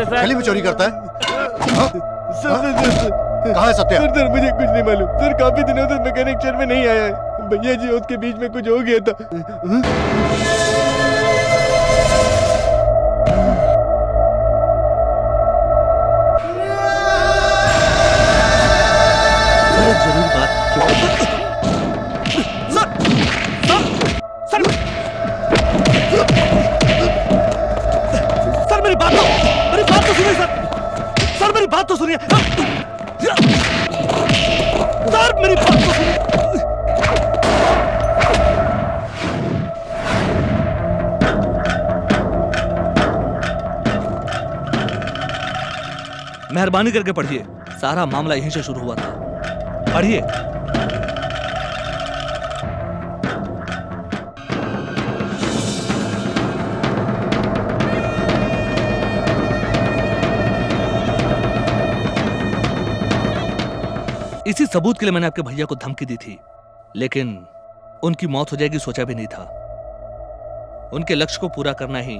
Sir. गली में चोरी करता है? हाँ? कहाँ है सत्या? सर मुझे कुछ नहीं मालूम सर, काफी दिनों से मैकेनिक शहर में नहीं आया है। भैया जी उसके बीच में कुछ हो गया था। जरूर बात सर मेरी बात तो सुनिए सर मेरी बात तो सुनिए सर मेरी बात तो सुनिए। मेहरबानी करके पढ़िए, सारा मामला यहीं से शुरू हुआ था। पढ़िए। इसी सबूत के लिए मैंने आपके भैया को धमकी दी थी, लेकिन उनकी मौत हो जाएगी सोचा भी नहीं था। उनके लक्ष्य को पूरा करना ही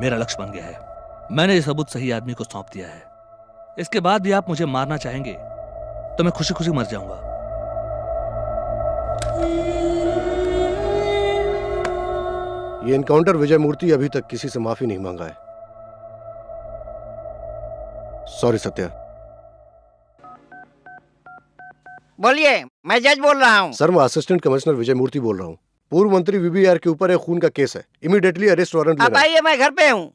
मेरा लक्ष्य बन गया है। मैंने ये सबूत सही आदमी को सौंप दिया है। इसके बाद भी आप मुझे मारना चाहेंगे तो मैं खुशी खुशी मर जाऊंगा। ये एनकाउंटर विजय मूर्ति अभी तक किसी से माफी नहीं मांगा है। सॉरी सत्या। बोलिए, मैं जज बोल रहा हूँ। सर मैं असिस्टेंट कमिश्नर विजय मूर्ति बोल रहा हूँ। पूर्व मंत्री वीबीआर के ऊपर एक खून का केस है। इमीडिएटली अरेस्ट वारंट आप लेना। आइए, मैं घर पे हूँ।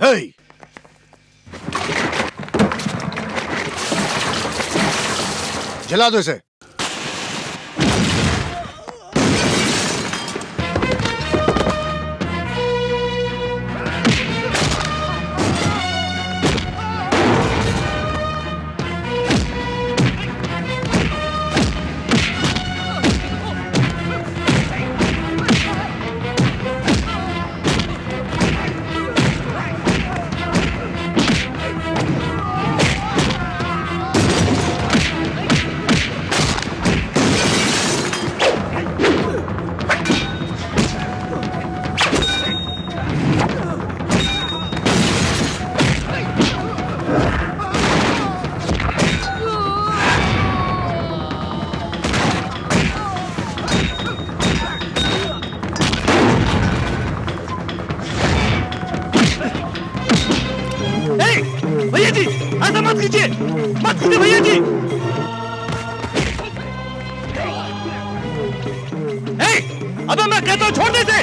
Hey! जला दो इसे। भैया जी ऐसा मत कीजिए भैया जी। अबे मैं कहता हूं छोड़ दे इसे।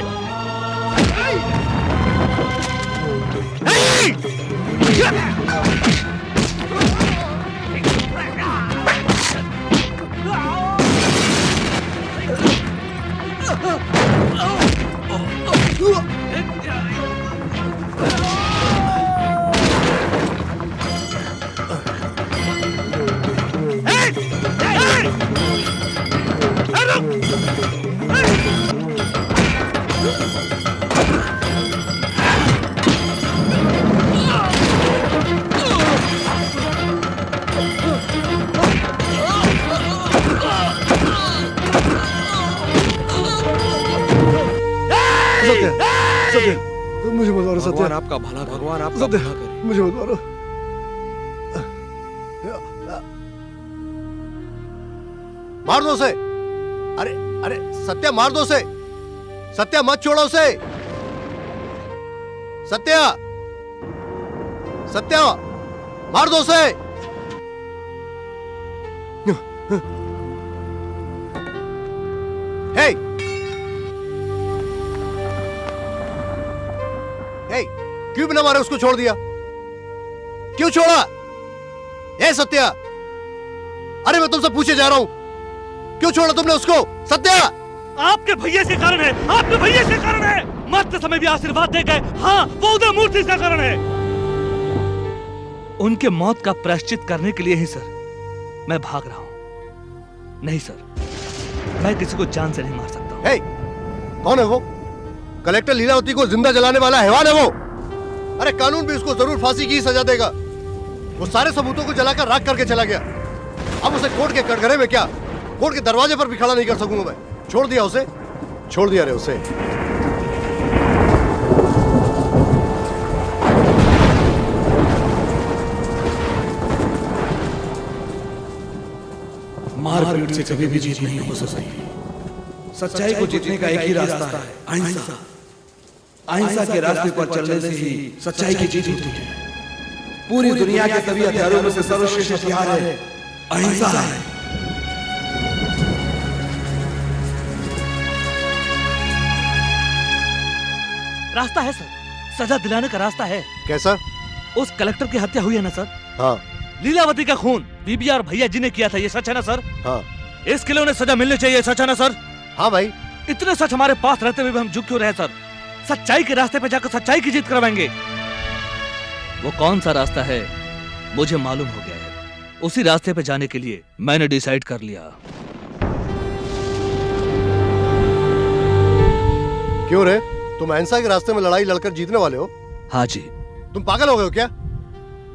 मुझे मत मारो सत्या। भगवान आपका भला, भगवान आपका भला करे। मुझे मत मारो। मार दो उसे। अरे अरे सत्या मार दो उसे। सत्या मत छोड़ो उसे। सत्या सत्या मार दो उसे। हे हे क्यों बिना मारे उसको छोड़ दिया? क्यों छोड़ा? ए सत्या, अरे मैं तुमसे पूछे जा रहा हूं, क्यों छोड़ा तुमने उसको? सत्या, आपके भैया से कारण है, आपके भैया से कारण है। मरते समय भी आशीर्वाद दे गए। हाँ, वो उदय मूर्ति का कारण है। उनके मौत का प्रायश्चित करने के लिए ही सर मैं भाग रहा हूं। नहीं सर, मैं किसी को जान से नहीं मार सकता। हे, कौन है वो? कलेक्टर लीलावती को जिंदा जलाने वाला हैवान है वो। अरे कानून भी उसको जरूर फांसी की सजा देगा। वो सारे सबूतों को जलाकर राख करके चला गया। अब उसे कोर्ट के कटघरे में क्या, कोर्ट के दरवाजे पर भी खड़ा नहीं कर सकूंगा मैं। छोड़ दिया उसे, छोड़ दिया रे उसे। मारपीट से कभी भी जीत नहीं हो सकती। सच्चाई को जीतने का एक ही रास्ता है, अहिंसा। अहिंसा के रास्ते पर चलने से ही सच्चाई की जीत होती है। पूरी दुनिया के सभी हथियारों में से सर्वश्रेष्ठ हथियार है अहिंसा है। रास्ता है सर, सजा दिलाने का रास्ता है। कैसा? उस कलेक्टर की हत्या हुई है ना सर? हाँ लीलावती का खून बीबी और भैया जी ने किया था, ये सच है ना सर? हाँ इसके लिए उन्हें सजा मिलनी चाहिए, सच है ना सर? हाँ भाई। इतने सच हमारे पास रहते हुए भी हम झुक क्यों रहे सर? सच्चाई के रास्ते पे जाकर सच्चाई की जीत करवाएंगे। वो कौन सा रास्ता है मुझे मालूम हो गया है। उसी रास्ते पे जाने के लिए मैंने डिसाइड कर लिया। क्यों रे, तुम अहिंसा के रास्ते में लड़ाई लड़कर जीतने वाले हो? हाँ जी। तुम पागल हो गए हो क्या?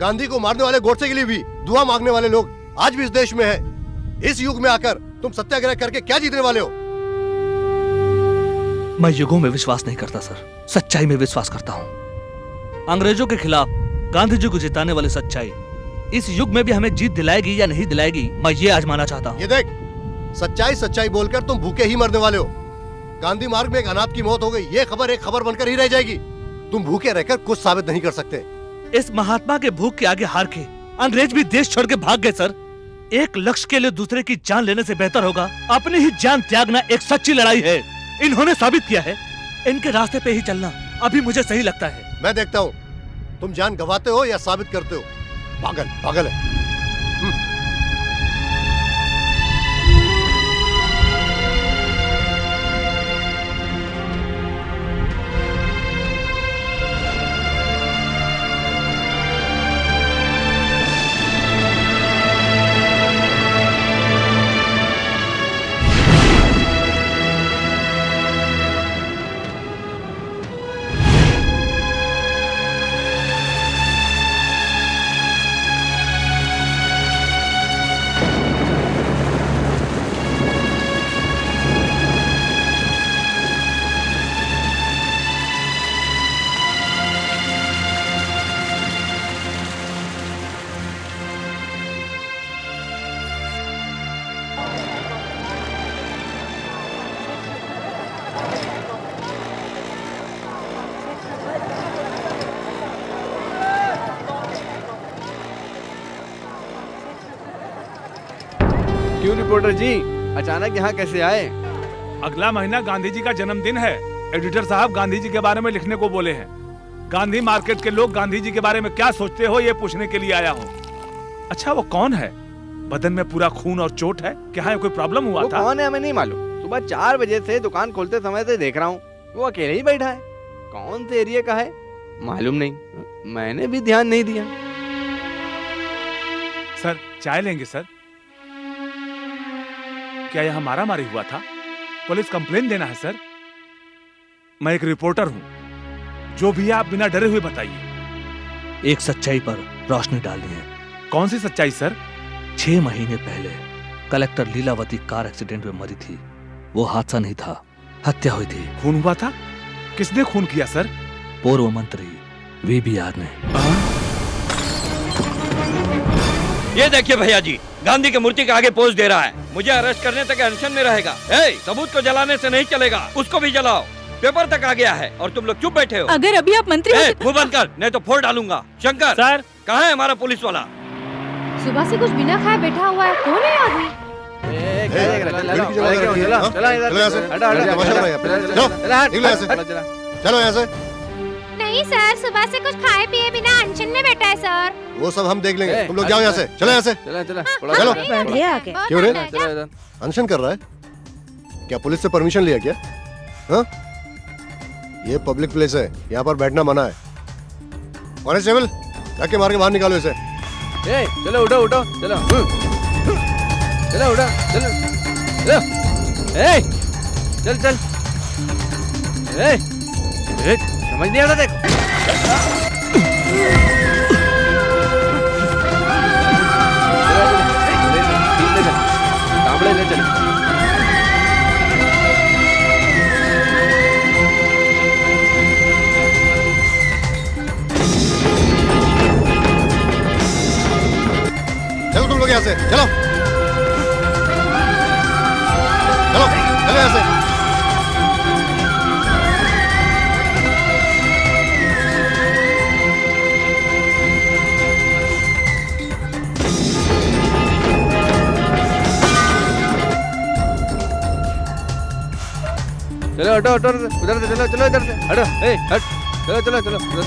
गांधी को मारने वाले गोडसे के लिए भी दुआ मांगने वाले लोग आज भी इस देश में हैं। इस युग में आकर तुम सत्याग्रह करके क्या जीतने वाले हो? मैं युगों में विश्वास नहीं करता सर, सच्चाई में विश्वास करता हूँ। अंग्रेजों के खिलाफ गांधी जी को जिताने वाली सच्चाई इस युग में भी हमें जीत दिलाएगी या नहीं दिलाएगी, मैं ये आजमाना चाहता हूँ। ये देख, सच्चाई सच्चाई बोलकर तुम भूखे ही मरने वाले हो। गांधी मार्ग में एक अनाथ की मौत हो गई, ये खबर एक खबर बनकर ही रह जाएगी। तुम भूखे रहकर कुछ साबित नहीं कर सकते। इस महात्मा के भूख के आगे हार के अंग्रेज भी देश छोड़ के भाग गए सर। एक लक्ष्य के लिए दूसरे की जान लेने से बेहतर होगा अपनी ही जान त्यागना एक सच्ची लड़ाई है। इन्होंने साबित किया है, इनके रास्ते पे ही चलना अभी मुझे सही लगता है। मैं देखता हूँ तुम जान गंवाते हो या साबित करते हो। पागल पागल है। क्यों रिपोर्टर जी, अचानक यहाँ कैसे आए? अगला महीना गांधी जी का जन्मदिन है। एडिटर साहब गांधी जी के बारे में लिखने को बोले हैं। गांधी मार्केट के लोग गांधी जी के बारे में क्या सोचते हो ये पूछने के लिए आया हूँ। अच्छा वो कौन है? बदन में पूरा खून और चोट है, क्या है कोई प्रॉब्लम हुआ था? कौन है हमें नहीं मालूम। सुबह 4 बजे से दुकान खोलते समय से देख रहा हूँ, वो अकेले ही बैठा है। कौन से एरिया का है मालूम नहीं, मैंने भी ध्यान नहीं दिया। सर चाय लेंगे सर? क्या यहाँ मारा मारी हुआ था? पुलिस कंप्लेन देना है सर। मैं एक रिपोर्टर हूँ, जो भी आप बिना डरे हुए बताइए। एक सच्चाई पर रोशनी डालनी है। कौन सी सच्चाई सर? 6 महीने पहले कलेक्टर लीलावती कार एक्सीडेंट में मरी थी। वो हादसा नहीं था, हत्या हुई थी। खून हुआ था? किसने खून किया सर? पूर्व मंत्री वीबी आर ने। ये देखिए भैया जी, गांधी की मूर्ति के आगे पोज दे रहा है। मुझे अरेस्ट करने तक अनशन में रहेगा। सबूत को जलाने से नहीं चलेगा, उसको भी जलाओ। पेपर तक आ गया है और तुम लोग चुप बैठे हो। अगर अभी आप मंत्री मुंह बंद कर, नहीं तो फोड़ डालूंगा। शंकर सर, कहाँ है हमारा पुलिस वाला? सुबह से कुछ बिना खाए बैठा हुआ है, कौन है आदमी? चलो यहाँ से। नहीं सर, सुबह से कुछ खाए पिए बिना अनशन में बैठा है सर। वो सब हम देख लेंगे, तुम लोग जाओ यहाँ से, चलो यहाँ से। चला चला चलो। बढ़िया आगे। क्यों रे? चलो इधर। अनशन कर रहा है? क्या पुलिस से परमिशन लिया क्या? हाँ? ये पब्लिक प्लेस है, यहाँ पर बैठना मना है। कॉन्स्टेबल, जाके मार के बाहर निकालो इसे। ए चलो उठो उठो चलो चलो उठो चलो चलो ए चल चल ए समझ नहीं आ रहा देखो कांबड़े ले चल चलो तुम लोग यहाँ से, चलो चलो चलो यहाँ से। चलो हटो हटो उधर से चलो चलो इधर से हटो ए हट चलो चलो चलो उधर।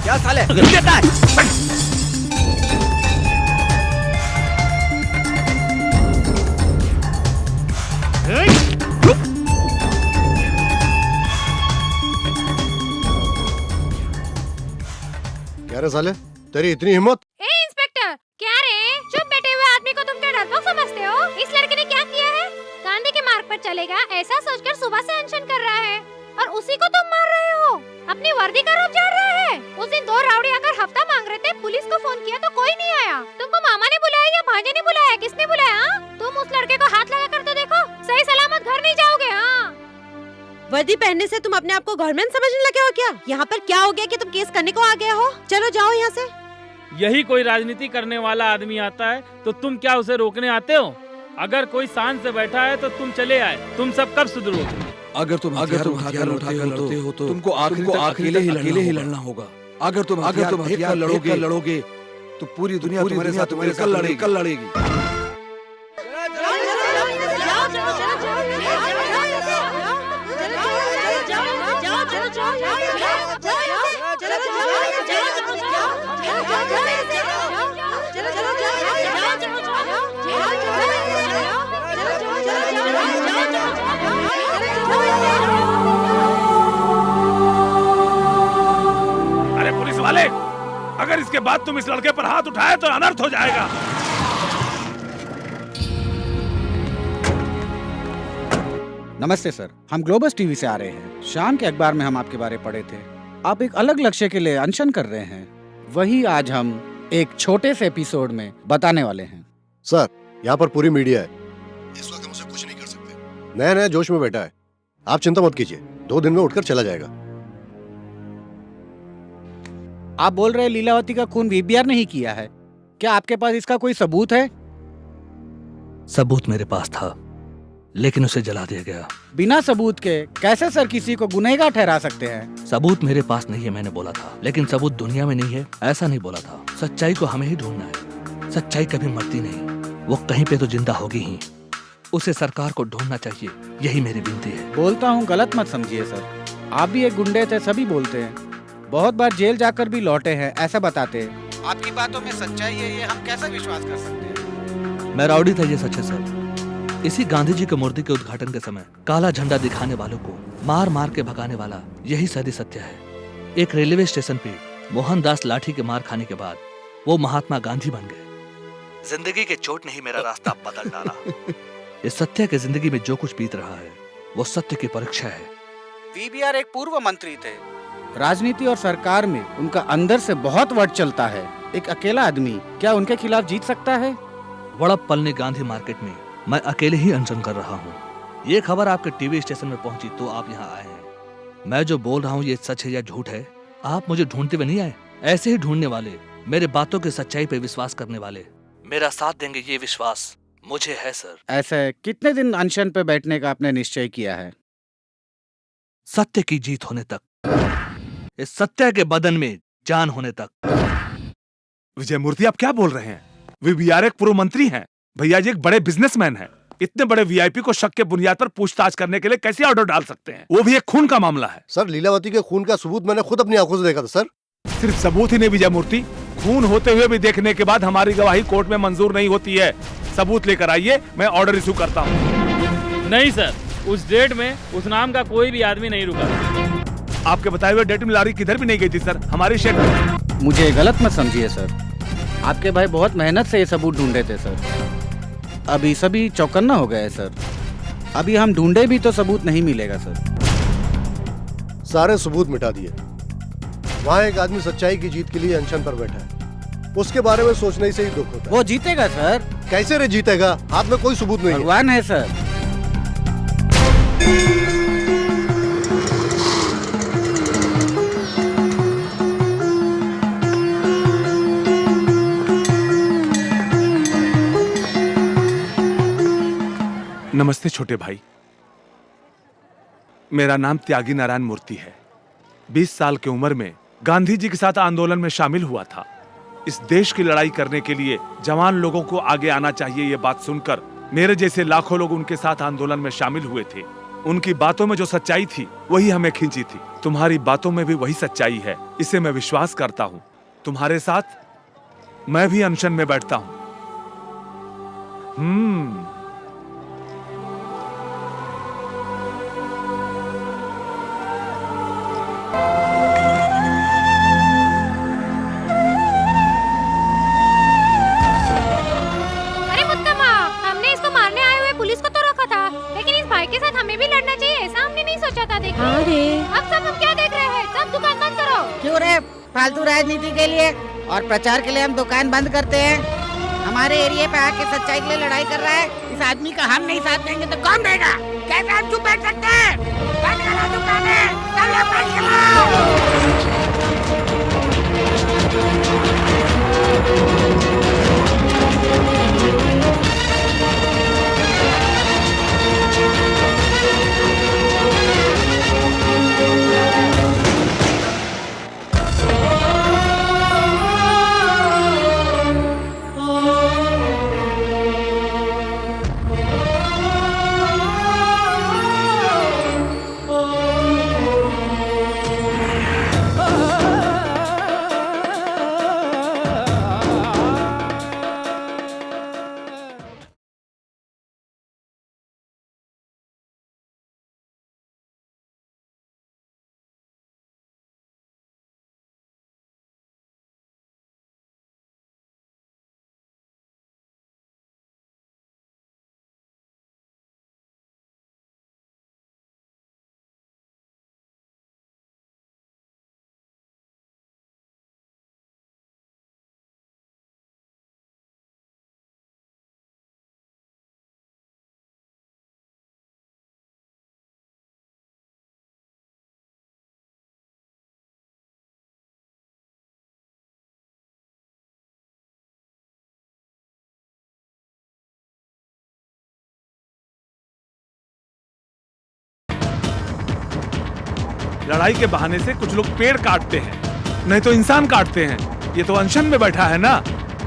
क्या साले देता है क्या रे साले, तेरी इतनी हिम्मत? ए इंस्पेक्टर, क्या रे? चुप बैठे हुए आदमी को तुम क्या डरपोक समझते हो? इस लड़के ने क्या किया है? गांधी के मार्ग पर चलेगा ऐसा सोचकर सुबह से अनशन कर रहा है और उसी को तुम मार रहे हो। अपनी वर्दी का रूप झाड़ रहा है। उस दिन 2 राउडी आकर हफ्ता मांग रहे थे, पुलिस को फोन किया तो कोई नहीं आया। तुमको मामा ने बुलाया या भांजे ने बुलाया? किसने बुलाया? तुम उस लड़के को हाथ लगा कर तो देखो, सही सलामत घर नहीं जाओगे। हाँ, वर्दी पहनने से तुम अपने आप को गवर्नमेंट समझने लगे हो क्या? यहाँ पर क्या हो गया कि तुम केस करने को आ गए हो? चलो जाओ यहाँ से। यही कोई राजनीति करने वाला आदमी आता है तो तुम क्या उसे रोकने आते हो? अगर कोई शांत से बैठा है तो तुम चले आए। तुम सब कब सुधरोगे? अगर तुम हथियार उठा कर लड़ते हो तो तुमको आखिरी अकेले ही लड़ना होगा। अगर तुम हथियार लड़ोगे तो पूरी दुनिया तुम्हारे साथ कल लड़ेगी। अरे पुलिस वाले, अगर इसके बाद तुम इस लड़के पर हाथ उठाए तो अनर्थ हो जाएगा। नमस्ते सर, हम ग्लोबस टीवी से आ रहे हैं। शाम के अखबार में हम आपके बारे पढ़े थे। आप एक अलग लक्ष्य के लिए अनशन कर रहे हैं। वही आज हम एक छोटे से एपिसोड में बताने वाले हैं। सर, यहाँ पर पूरी मीडिया है, इस वक्त हम उसे कुछ नहीं कर सकते। नया नया जोश में बैठा है, आप चिंता मत कीजिए, 2 दिन में उठकर चला जाएगा। आप बोल रहे हैं लीलावती का खून वीबीआर नहीं किया है? क्या आपके पास इसका कोई सबूत है? सबूत मेरे पास था, लेकिन उसे जला दिया गया। बिना सबूत के कैसे सर किसी को गुनहगार ठहरा सकते हैं? सबूत मेरे पास नहीं है, मैंने बोला था, लेकिन सबूत दुनिया में नहीं है ऐसा नहीं बोला था। सच्चाई को हमें ही ढूंढना है। सच्चाई कभी मरती नहीं, वो कहीं पे तो जिंदा होगी ही। उसे सरकार को ढूंढना चाहिए, यही मेरी विनती है। बोलता हूँ, गलत मत समझिए सर। आप भी एक गुंडे थे, सभी बोलते हैं। बहुत बार जेल जाकर भी लौटे हैं, ऐसा बताते हैं। आपकी बातों में सच्चाई है, ये हम कैसे विश्वास कर सकते हैं? मैं राउडी था, ये सच है सर। इसी गांधी जी के मूर्ति के उद्घाटन के समय काला झंडा दिखाने वालों को मार मार के भगाने वाला यही सदी सत्य है। एक रेलवे स्टेशन पे मोहनदास लाठी के मार खाने के बाद वो महात्मा गांधी बन गए। जिंदगी के चोट ने ही मेरा रास्ता बदल डाला। इस सत्य के जिंदगी में जो कुछ बीत रहा है वो सत्य की परीक्षा है। वीबीआर एक पूर्व मंत्री थे। राजनीति और सरकार में उनका अंदर से बहुत वट चलता है। एक अकेला आदमी क्या उनके खिलाफ जीत सकता है? वड़प्पल गांधी मार्केट में मैं अकेले ही अनशन कर रहा हूँ। ये खबर आपके टीवी स्टेशन में पहुंची तो आप यहाँ आए हैं। मैं जो बोल रहा हूँ ये सच है या झूठ है, आप मुझे ढूंढते हुए नहीं आए। ऐसे ही ढूंढने वाले, मेरे बातों की सच्चाई पे विश्वास करने वाले मेरा साथ देंगे, ये विश्वास मुझे है सर। ऐसे कितने दिन अनशन पे बैठने का आपने निश्चय किया है? सत्य की जीत होने तक, इस सत्य के बदन में जान होने तक। विजय मूर्ति, आप क्या बोल रहे हैं? वीबीआर एक पूर्व मंत्री हैं। भैया जी एक बड़े बिजनेसमैन हैं। इतने बड़े वीआईपी को शक के बुनियाद पर पूछताछ करने के लिए कैसे ऑर्डर डाल सकते हैं? वो भी एक खून का मामला है। सर, लीलावती के खून का सबूत मैंने खुद अपनी आंखों से देखा था सर। सिर्फ सबूत ही नहीं विजय मूर्ति, खून होते हुए भी देखने के बाद हमारी गवाही कोर्ट में मंजूर नहीं होती है। सबूत लेकर आइए, मैं ऑर्डर इशू करता हूँ। नहीं सर, उस डेट में उस नाम का कोई भी आदमी नहीं रुका। आपके बताए हुए डेट में लारी किधर भी नहीं गई थी सर, हमारी शेड में। मुझे गलत मत समझिए सर, आपके भाई बहुत मेहनत से ये सबूत ढूंढे थे सर। अभी सभी चौकन्ना हो गए सर। अभी हम ढूंढे भी तो सबूत नहीं मिलेगा सर। सारे सबूत मिटा दिए। वहाँ एक आदमी सच्चाई की जीत के लिए अनशन पर बैठा है, उसके बारे में सोचने से ही दुख होता है। वो जीतेगा सर। कैसे रे जीतेगा? हाथ में कोई सबूत नहीं है। भगवान है सर। नमस्ते छोटे भाई, मेरा नाम त्यागी नारायण मूर्ति है। 20 साल की उम्र में गांधी जी के साथ आंदोलन में शामिल हुआ था। इस देश की लड़ाई करने के लिए जवान लोगों को आगे आना चाहिए, ये बात सुनकर मेरे जैसे लाखों लोग उनके साथ आंदोलन में शामिल हुए थे। उनकी बातों में जो सच्चाई थी वही हमें खींची थी। तुम्हारी बातों में भी वही सच्चाई है, इसे मैं विश्वास करता हूँ। तुम्हारे साथ मैं भी अनशन में बैठता हूँ। हमें भी लड़ना चाहिए, ऐसा हमने नहीं सोचा था। देखिए अरे अब सब हम क्या देख रहे हैं? सब दुकान बंद करो। क्यों रे? फालतू राजनीति के लिए और प्रचार के लिए हम दुकान बंद करते हैं? हमारे एरिया पे आके सच्चाई के लिए लड़ाई कर रहा है, इस आदमी का हम नहीं साथ देंगे तो कौन देगा? कैसे हम चुप बैठ सकते हैं? बंद करो दुकानें, सब लोग बंद करो। लड़ाई के बहाने से कुछ लोग पेड़ काटते हैं, नहीं तो इंसान काटते हैं। ये तो अनशन में बैठा है ना,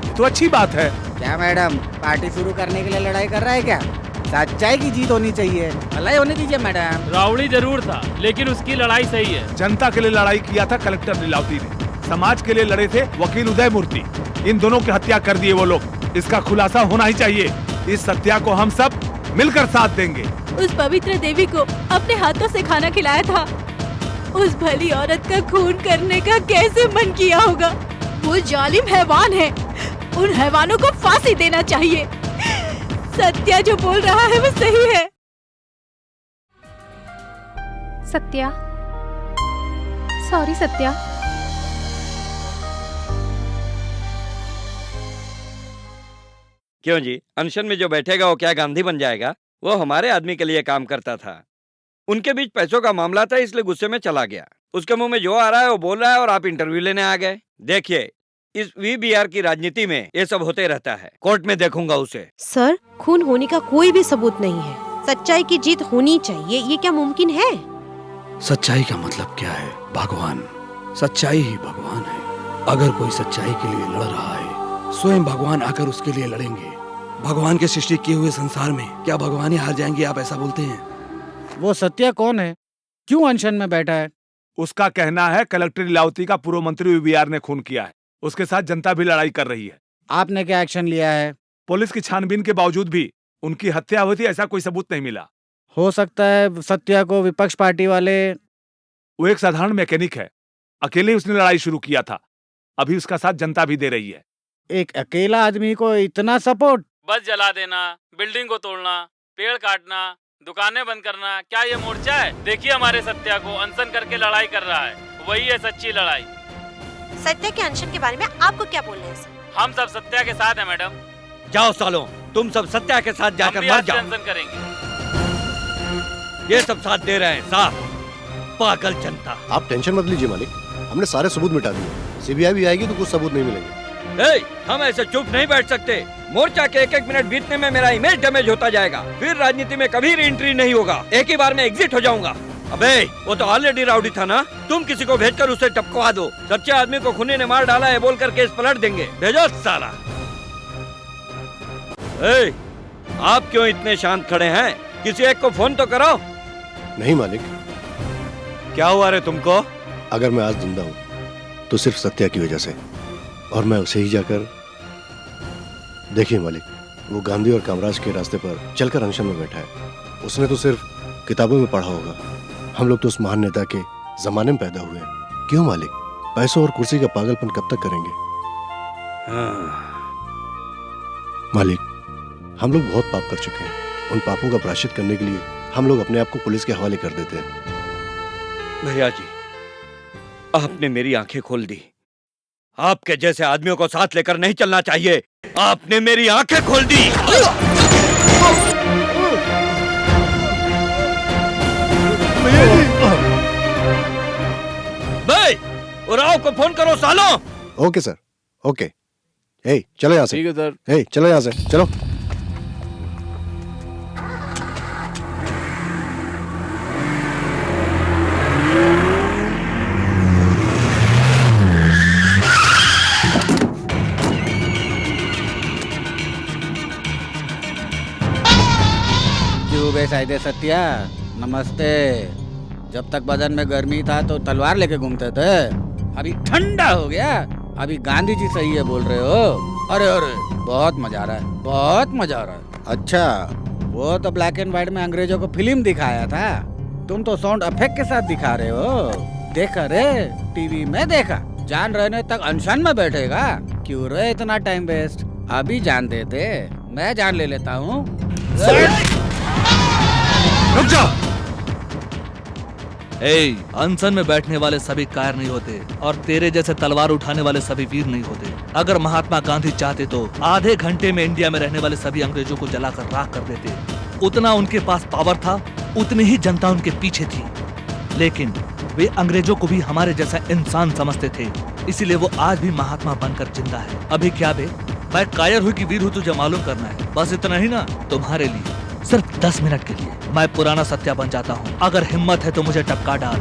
ये तो अच्छी बात है। क्या मैडम, पार्टी शुरू करने के लिए लड़ाई कर रहा है क्या? सच्चाई की जीत होनी चाहिए, भलाई होने दीजिए मैडम। रावड़ी जरूर था, लेकिन उसकी लड़ाई सही है। जनता के लिए लड़ाई किया था कलेक्टर लीलावती ने, समाज के लिए लड़े थे वकील उदय मूर्ति। इन दोनों की हत्या कर दिए वो लोग। इसका खुलासा होना ही चाहिए। इस सत्या को हम सब मिलकर साथ देंगे। उस पवित्र देवी को अपने हाथों से खाना खिलाया था, उस भली औरत का खून करने का कैसे मन किया होगा? वो जालिम हैवान है, उन हैवानों को फांसी देना चाहिए। सत्या जो बोल रहा है वो सही है। सत्या, सॉरी सत्या। क्यों जी, अनशन में जो बैठेगा वो क्या गांधी बन जाएगा? वो हमारे आदमी के लिए काम करता था। उनके बीच पैसों का मामला था, इसलिए गुस्से में चला गया। उसके मुंह में जो आ रहा है वो बोल रहा है और आप इंटरव्यू लेने आ गए। देखिए, इस वीबीआर की राजनीति में ये सब होते रहता है। कोर्ट में देखूंगा उसे। सर, खून होने का कोई भी सबूत नहीं है। सच्चाई की जीत होनी चाहिए, ये क्या मुमकिन है? सच्चाई का मतलब क्या है? भगवान। सच्चाई ही भगवान है। अगर कोई सच्चाई के लिए लड़ रहा है, स्वयं भगवान आकर उसके लिए लड़ेंगे। भगवान के सृष्टि किए हुए संसार में क्या भगवान ही हार जाएंगे, आप ऐसा बोलते हैं? वो सत्या कौन है? क्यों अनशन में बैठा है? उसका कहना है कलेक्टर लीलावती का पूर्व मंत्री वीवीआर ने खून किया है। उसके साथ जनता भी लड़ाई कर रही है। आपने क्या एक्शन लिया है? पुलिस की छानबीन के बावजूद भी उनकी हत्या हुई थी ऐसा कोई सबूत नहीं मिला। हो सकता है सत्या को विपक्ष पार्टी वाले। वो एक साधारण मैकेनिक है, अकेले उसने लड़ाई शुरू किया था। अभी उसका साथ जनता भी दे रही है। एक अकेला आदमी को इतना सपोर्ट? बस जला देना, बिल्डिंग को तोड़ना, पेड़ काटना, दुकानें बंद करना, क्या ये मोर्चा है? देखिए हमारे सत्या को अनशन करके लड़ाई कर रहा है, वही है सच्ची लड़ाई। सत्या के अनशन के बारे में आपको क्या बोलना है? हम सब सत्या के साथ हैं मैडम। जाओ सालों, तुम सब सत्या के साथ जाकर मर जाओ। अनशन करेंगे। ये सब साथ दे रहे हैं, साफ पागल जनता। आप टेंशन मत लीजिए मालिक, हमने सारे सबूत मिटा दिए। सीबीआई भी आएगी तो कुछ सबूत नहीं मिलेंगे। हम ऐसे चुप नहीं बैठ सकते। मोर्चा के एक एक मिनट बीतने में मेरा इमेज डैमेज होता जाएगा। फिर राजनीति में कभी रीएंट्री नहीं होगा। एक ही बार में एग्जिट हो जाऊंगा। अबे वो तो ऑलरेडी राउडी था ना, तुम किसी को भेजकर उसे टपकवा दो। सच्चे आदमी को खूनी ने मार डाला है बोलकर केस पलट देंगे। भेजो साला। आप क्यों इतने शांत खड़े हैं? किसी एक को फोन तो करो। नहीं मालिक। क्या हुआ रे तुमको? अगर मैं आज जिंदा हूँ तो सिर्फ सत्या की वजह से, और मैं उसे ही जाकर। देखिए मालिक, वो गांधी और कामराज के रास्ते पर चलकर अनशन में बैठा है। उसने तो सिर्फ किताबों में पढ़ा होगा। हम लोग तो उस महान नेता के जमाने में पैदा हुए हैं। क्यों मालिक, पैसों और कुर्सी का पागलपन कब तक करेंगे? मालिक, हम लोग बहुत पाप कर चुके हैं। उन पापों का प्रायश्चित करने के लिए हम लोग अपने आप को पुलिस के हवाले कर देते हैं। भैया जी, आपने मेरी आंखें खोल दी। आपके जैसे आदमियों को साथ लेकर नहीं चलना चाहिए। आपने मेरी आंखें खोल दी। भाई, उराव को फोन करो सालों। Okay sir, okay. हे, चलो यहाँ से। ठीक है सर। हे, चलो यहाँ से, चलो। साइदे सत्या, नमस्ते। जब तक बदन में गर्मी था तो तलवार लेके घूमते थे, अभी ठंडा हो गया, अभी गांधी जी सही है बोल रहे हो। अरे अरे, बहुत मजा आ रहा है, बहुत मजा आ रहा है। अच्छा, वो तो ब्लैक एंड व्हाइट में अंग्रेजों को फिल्म दिखाया था, तुम तो साउंड इफेक्ट के साथ दिखा रहे हो। देखा रे, टीवी में देखा। जान रहने तक अनशन में बैठेगा? क्यों रे इतना टाइम वेस्ट? अभी जान देते, मैं जान ले लेता हूँ। रुक जाओ। अनशन में बैठने वाले सभी कायर नहीं होते, और तेरे जैसे तलवार उठाने वाले सभी वीर नहीं होते। अगर महात्मा गांधी चाहते तो आधे घंटे में इंडिया में रहने वाले सभी अंग्रेजों को जलाकर राख कर देते। उतना उनके पास पावर था, उतनी ही जनता उनके पीछे थी। लेकिन वे अंग्रेजों को भी हमारे जैसा इंसान समझते थे, इसीलिए वो आज भी महात्मा बनकर जिंदा है। अभी क्या बे, मैं कायर हूँ कि वीर हूँ, तुझे मालूम करना है। बस इतना ही ना, तुम्हारे लिए सिर्फ 10 मिनट के लिए मैं पुराना सत्या बन जाता हूँ। अगर हिम्मत है तो मुझे टपका डाल।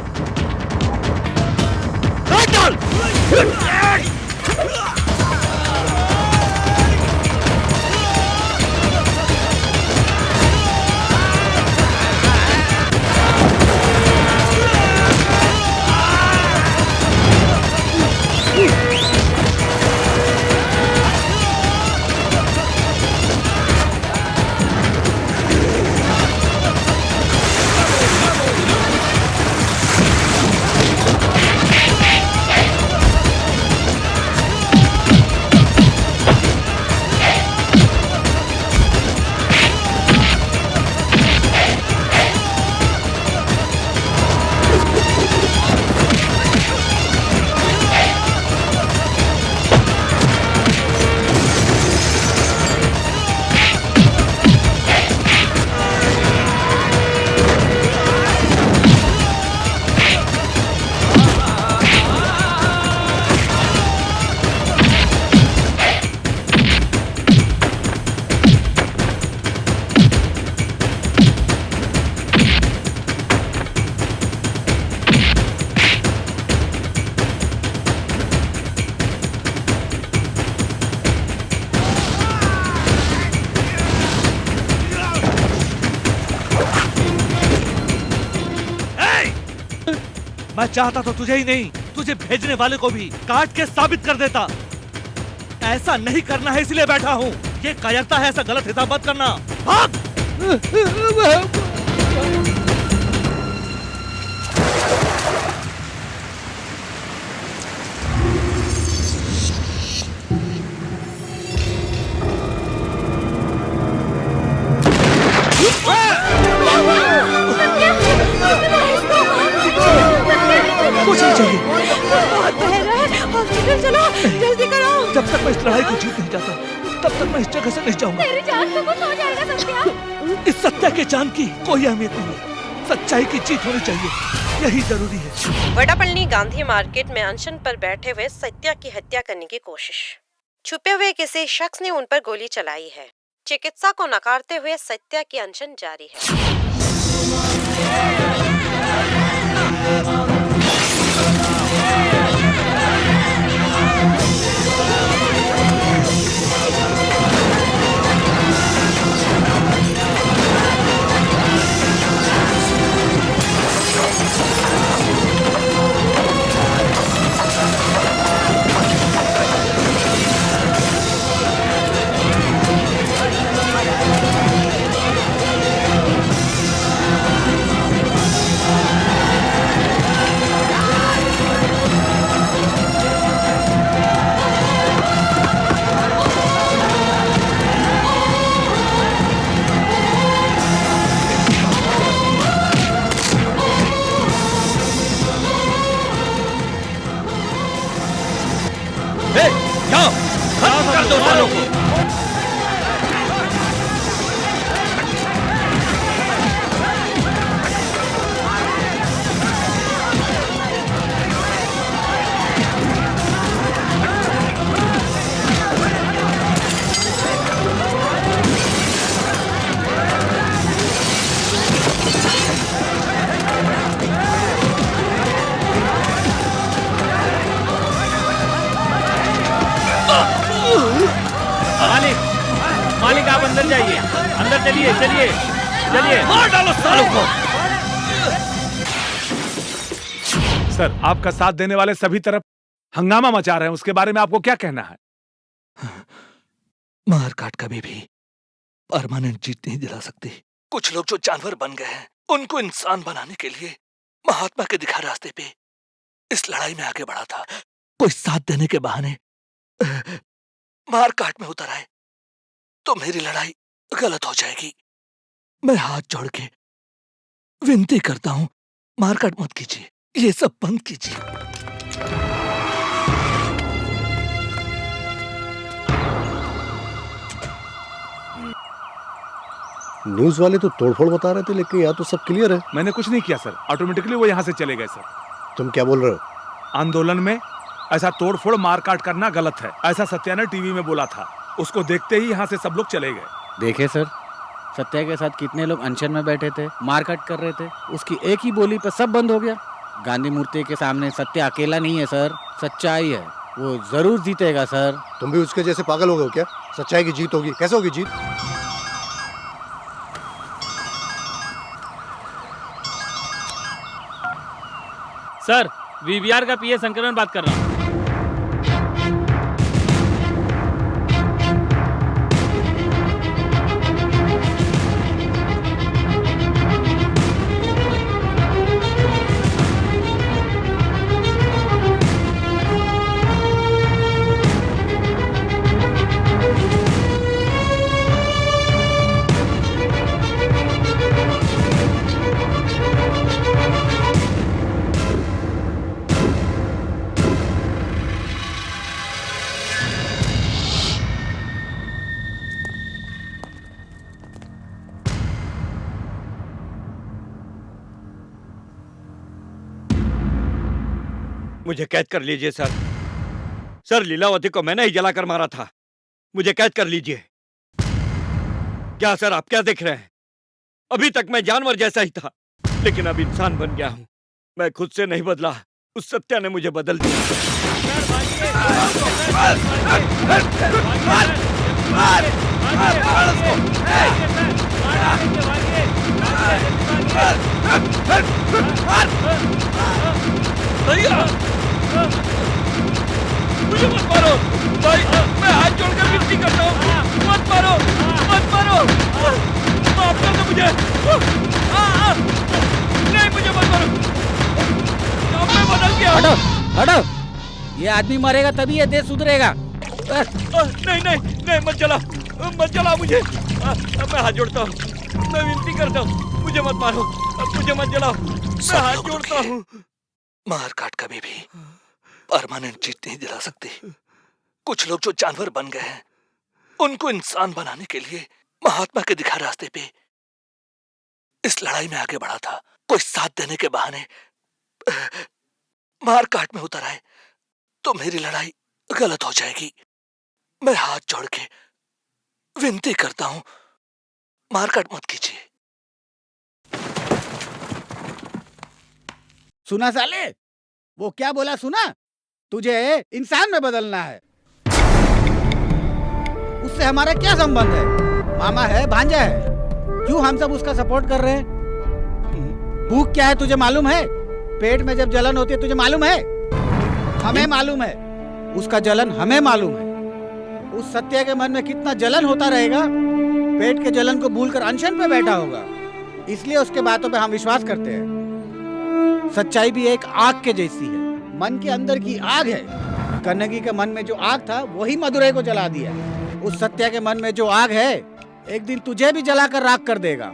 मैं चाहता तो तुझे ही नहीं, तुझे भेजने वाले को भी काट के साबित कर देता। ऐसा नहीं करना है इसलिए बैठा हूँ। ये कायरता है, ऐसा गलत हिसाब मत करना। भाग! कुछ नहीं चाहिए। बहुत बह रहा है, हॉस्पिटल चलो, जल्दी करो। जब तक मैं इस लड़ाई को जीत नहीं जाता, तब तक मैं इस जगह से नहीं जाऊंगा। तेरी जान से कुछ हो जाएगा सत्या। इस सत्या के जान की कोई अहमियत नहीं है। सच्चाई की जीत होनी चाहिए, यही जरूरी है। वडापल्ली गांधी मार्केट में अनशन पर बैठे हुए सत्या की हत्या करने की कोशिश। छुपे हुए किसी शख्स ने उन पर गोली चलाई है। चिकित्सा को नकारते हुए सत्या की अनशन जारी है। मालिक आप अंदर जाइए, अंदर चलिए चलिए चलिए। मार डालो सालों को। सर, आपका साथ देने वाले सभी तरफ हंगामा मचा रहे हैं, उसके बारे में आपको क्या कहना है? मार काट कभी भी परमानेंट जीत नहीं दिला सकती। कुछ लोग जो जानवर बन गए हैं, उनको इंसान बनाने के लिए महात्मा के दिखा रास्ते पे इस लड़ाई में आगे बढ़ा था। कोई साथ देने के बहाने मार काट में उतर आए तो मेरी लड़ाई गलत हो जाएगी। मैं हाथ जोड़ के विनती करता हूं, मारकाट मत कीजिए, ये सब बंद कीजिए। न्यूज वाले तो तोड़फोड़ बता रहे थे, लेकिन यहाँ तो सब क्लियर है। मैंने कुछ नहीं किया सर, ऑटोमेटिकली वो यहाँ से चले गए सर। तुम क्या बोल रहे हो? आंदोलन में ऐसा तोड़फोड़ मारकाट करना गलत है, ऐसा सत्या ने टीवी में बोला था। उसको देखते ही यहाँ से सब लोग चले गए। देखे सर, सत्या के साथ कितने लोग अनशन में बैठे थे, मारकाट कर रहे थे। उसकी एक ही बोली पर सब बंद हो गया। गांधी मूर्ति के सामने सत्या अकेला नहीं है सर, सच्चाई है, वो जरूर जीतेगा सर। तुम भी उसके जैसे पागल हो गए हो क्या? सच्चाई की जीत होगी, कैसे होगी जीत? सर, वीवीआर का पीए संकरण बात कर रहा हूँ। मुझे कैद कर लीजिए सर। सर, लीलावती को मैंने ही जलाकर मारा था, मुझे कैद कर लीजिए। क्या सर, आप क्या देख रहे हैं? अभी तक मैं जानवर जैसा ही था, लेकिन अब इंसान बन गया हूं। मैं खुद से नहीं बदला, उस सत्या ने मुझे बदल दिया। भागिए। भैया मुझे मत मारो भाई, मैं हाथ जोड़कर विनती करता हूँ, मत मारो मत मारो, माफ कर दो मुझे। नहीं मुझे मत मारो, मैं बदल गया। हटो हटो, ये आदमी मरेगा तभी ये देश सुधरेगा। नहीं नहीं नहीं, मत जला मुझे, मैं हाथ जोड़ता हूँ, मैं विनती करता हूँ, मुझे मत मारो, मुझे मत जलाओ, मैं हाथ जोड़ता हूँ। मार काट कभी भी परमानेंट जीत नहीं दिला सकती। कुछ लोग जो जानवर बन गए हैं, उनको इंसान बनाने के लिए महात्मा के दिखा रास्ते पे इस लड़ाई में आगे बढ़ा था। कोई साथ देने के बहाने मार काट में उतर आए तो मेरी लड़ाई गलत हो जाएगी। मैं हाथ जोड़ के विनती करता हूं, मारकाट मत कीजिए। सुना साले, वो क्या बोला सुना? तुझे इंसान में बदलना है। उससे हमारा क्या संबंध है? मामा है, भांजा है, क्यों हम सब उसका सपोर्ट कर रहे हैं? भूख क्या है तुझे मालूम है? पेट में जब जलन होती है तुझे मालूम है? हमें मालूम है, उसका जलन हमें मालूम है। उस सत्या के मन में कितना जलन होता रहेगा, पेट के जलन को भूलकर अनशन पे बैठा होगा। इसलिए उसके बातों पे हम विश्वास करते हैं। सच्चाई भी एक आग के जैसी है, मन के अंदर की आग है। कन्नगी के मन में जो आग था वही मदुरै को जला दिया। उस सत्या के मन में जो आग है एक दिन तुझे भी जलाकर राख कर देगा।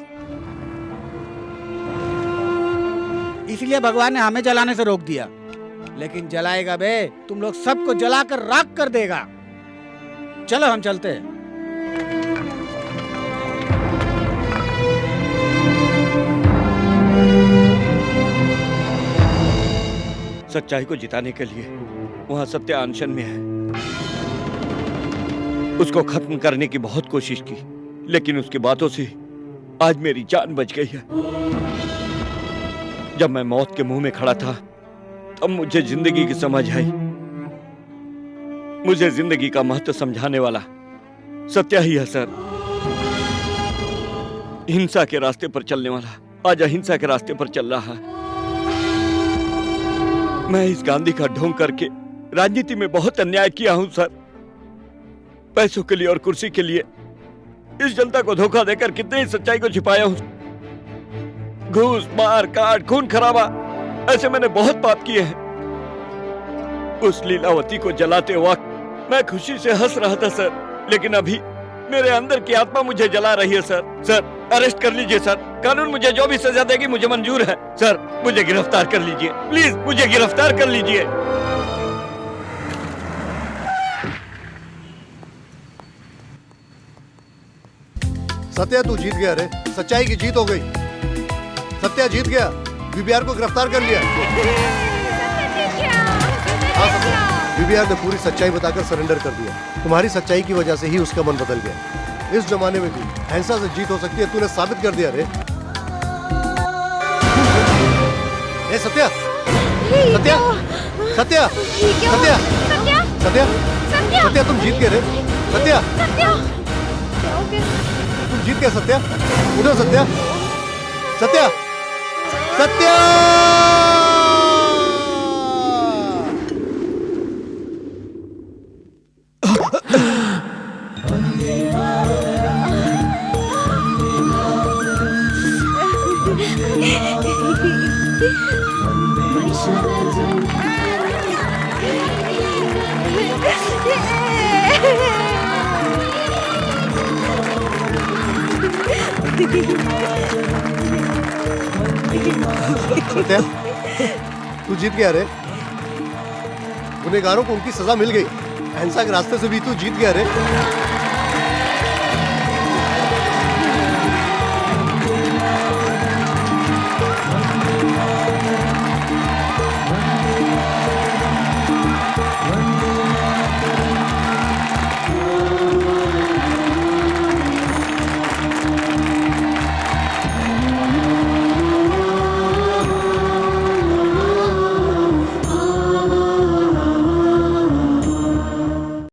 इसलिए भगवान ने हमें जलाने से रोक दिया, लेकिन जलाएगा बे, तुम लोग सबको जलाकर राख कर देगा। चलो हम चलते हैं। सच्चाई को जिताने के लिए वहां सत्य अनशन में है। उसको खत्म करने की बहुत कोशिश की, लेकिन उसकी बातों से आज मेरी जान बच गई है। जब मैं मौत के मुंह में खड़ा था तब मुझे जिंदगी की समझ आई। मुझे जिंदगी का महत्व समझाने वाला सत्या ही है सर। हिंसा के रास्ते पर चलने वाला आज अहिंसा के रास्ते पर चल रहा है। मैं इस गांधी का ढोंग करके राजनीति में बहुत अन्याय किया हूं सर। पैसों के लिए और कुर्सी के लिए इस जनता को धोखा देकर कितनी ही सच्चाई को छिपाया हूं। घूस, मार काट, खून खराबा, ऐसे मैंने बहुत पाप किए हैं। उस लीलावती को जलाते वक्त मैं खुशी से हंस रहा था सर, लेकिन अभी मेरे अंदर की आत्मा मुझे जला रही है सर। सर अरेस्ट कर लीजिए सर, कानून मुझे जो भी सजा देगी मुझे मंजूर है। सर मुझे गिरफ्तार कर लीजिए, प्लीज मुझे गिरफ्तार कर लीजिए। सत्या तू जीत गया रे, सच्चाई की जीत हो गई। सत्या जीत गया, बीबीआर को गिरफ्तार कर लिया। हाँ सत्या, बीबीआर ने पूरी सच्चाई बताकर सरेंडर कर दिया। तुम्हारी सच्चाई की वजह से ही उसका मन बदल गया। इस जमाने में भी अहिंसा से जीत हो सकती है, तूने साबित कर दिया रे। ए सत्या, सत्या, सत्या, सत्या, सत्या, सत्या तुम जीत गए रे। सत्या, तुम जीत गए सत्या। उठो सत्या, सत्या, सत्या। सत्या, तू जीत गया रे। गुनहगारों को उनकी सजा मिल गई। अहिंसा के रास्ते से भी तू जीत गया रे।